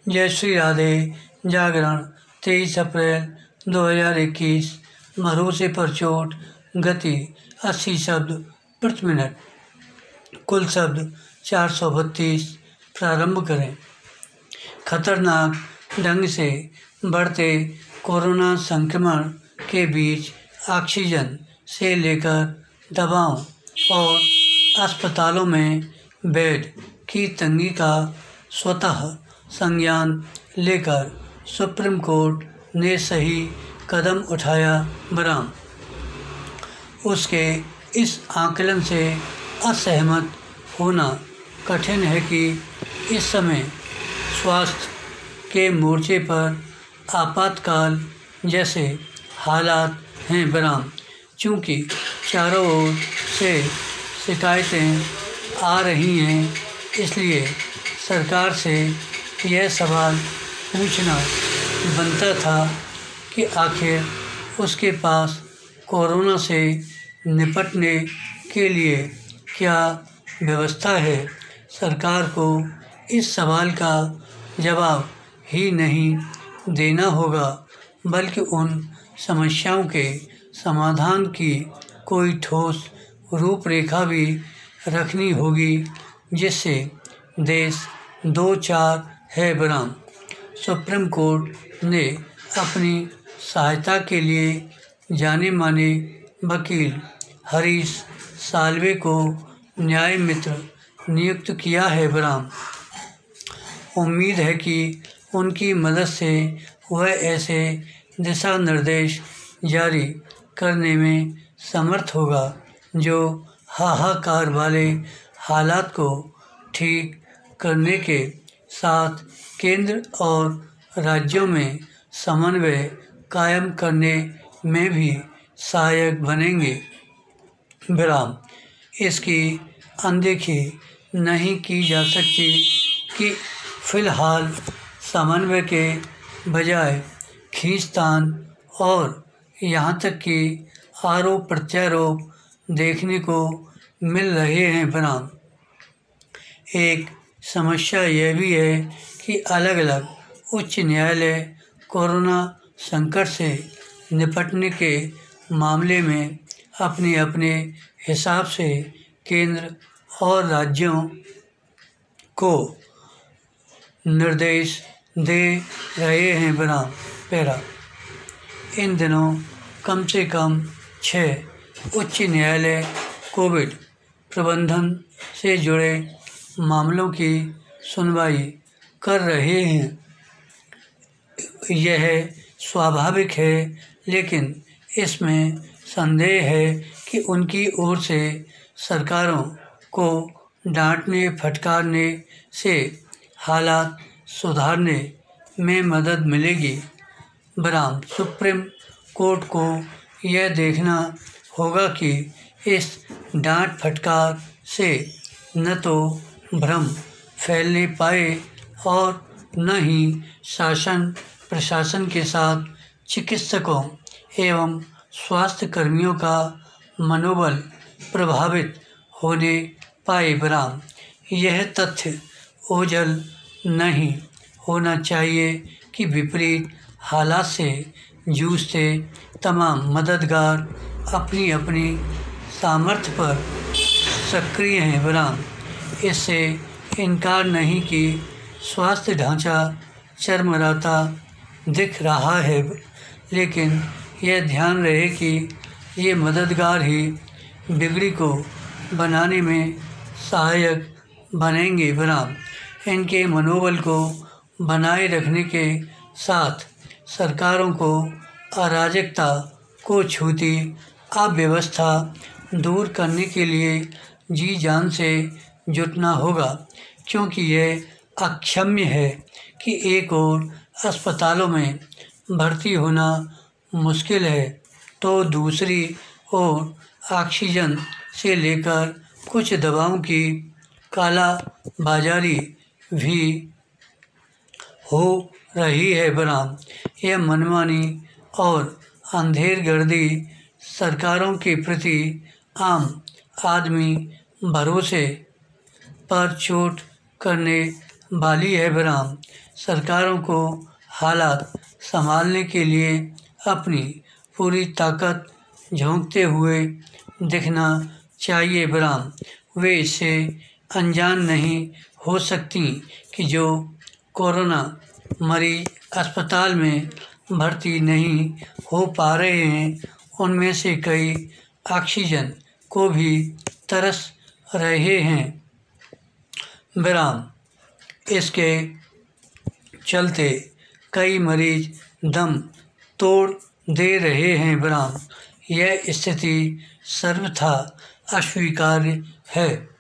जय श्री राधे। जागरण 23 अप्रैल 2021। भरोसे पर चोट। गति 80 शब्द प्रति मिनट। कुल शब्द 432। प्रारंभ करें। खतरनाक ढंग से बढ़ते कोरोना संक्रमण के बीच ऑक्सीजन से लेकर दवाओं और अस्पतालों में बेड की तंगी का स्वतः संज्ञान लेकर सुप्रीम कोर्ट ने सही कदम उठाया बराम। उसके इस आकलन से असहमत होना कठिन है कि इस समय स्वास्थ्य के मोर्चे पर आपातकाल जैसे हालात हैं बराम। चूँकि चारों ओर से शिकायतें आ रही हैं, इसलिए सरकार से यह सवाल पूछना बनता था कि आखिर उसके पास कोरोना से निपटने के लिए क्या व्यवस्था है। सरकार को इस सवाल का जवाब ही नहीं देना होगा, बल्कि उन समस्याओं के समाधान की कोई ठोस रूपरेखा भी रखनी होगी जिससे देश दो चार है बराम। सुप्रीम कोर्ट ने अपनी सहायता के लिए जाने माने वकील हरीश साल्वे को न्याय मित्र नियुक्त किया है बराम। उम्मीद है कि उनकी मदद से वह ऐसे दिशा निर्देश जारी करने में समर्थ होगा जो हाहाकार वाले हालात को ठीक करने के साथ केंद्र और राज्यों में समन्वय कायम करने में भी सहायक बनेंगे विराम। इसकी अनदेखी नहीं की जा सकती कि फिलहाल समन्वय के बजाय खींचतान और यहाँ तक कि आरोप प्रत्यारोप देखने को मिल रहे हैं बराम। एक समस्या यह भी है कि अलग अलग उच्च न्यायालय कोरोना संकट से निपटने के मामले में अपने अपने हिसाब से केंद्र और राज्यों को निर्देश दे रहे हैं बराम। पैरा इन दिनों कम से कम 6 उच्च न्यायालय कोविड प्रबंधन से जुड़े मामलों की सुनवाई कर रहे हैं। यह स्वाभाविक है, लेकिन इसमें संदेह है कि उनकी ओर से सरकारों को डांटने फटकारने से हालात सुधारने में मदद मिलेगी बराम। सुप्रीम कोर्ट को यह देखना होगा कि इस डांट फटकार से न तो भ्रम फैलने पाए और न ही शासन प्रशासन के साथ चिकित्सकों एवं स्वास्थ्य कर्मियों का मनोबल प्रभावित होने पाए बराम। यह तथ्य ओझल नहीं होना चाहिए कि विपरीत हालात से जूझते तमाम मददगार अपनी अपनी सामर्थ्य पर सक्रिय हैं बराम। इससे इनकार नहीं कि स्वास्थ्य ढांचा चरमराता दिख रहा है, लेकिन यह ध्यान रहे कि ये मददगार ही बिगड़ी को बनाने में सहायक बनेंगे बराम। इनके मनोबल को बनाए रखने के साथ सरकारों को अराजकता को छूती अव्यवस्था दूर करने के लिए जी जान से जुटना होगा, क्योंकि यह अक्षम्य है कि एक ओर अस्पतालों में भर्ती होना मुश्किल है तो दूसरी ओर ऑक्सीजन से लेकर कुछ दवाओं की कालाबाजारी भी हो रही है बराम। यह मनमानी और अंधेरगर्दी सरकारों के प्रति आम आदमी भरोसे पर चोट करने बाली है विराम। सरकारों को हालात संभालने के लिए अपनी पूरी ताकत झोंकते हुए दिखना चाहिए विराम। वे इससे अनजान नहीं हो सकती कि जो कोरोना मरीज अस्पताल में भर्ती नहीं हो पा रहे हैं, उनमें से कई ऑक्सीजन को भी तरस रहे हैं विराम। इसके चलते कई मरीज दम तोड़ दे रहे हैं विराम। यह स्थिति सर्वथा अस्वीकार्य है।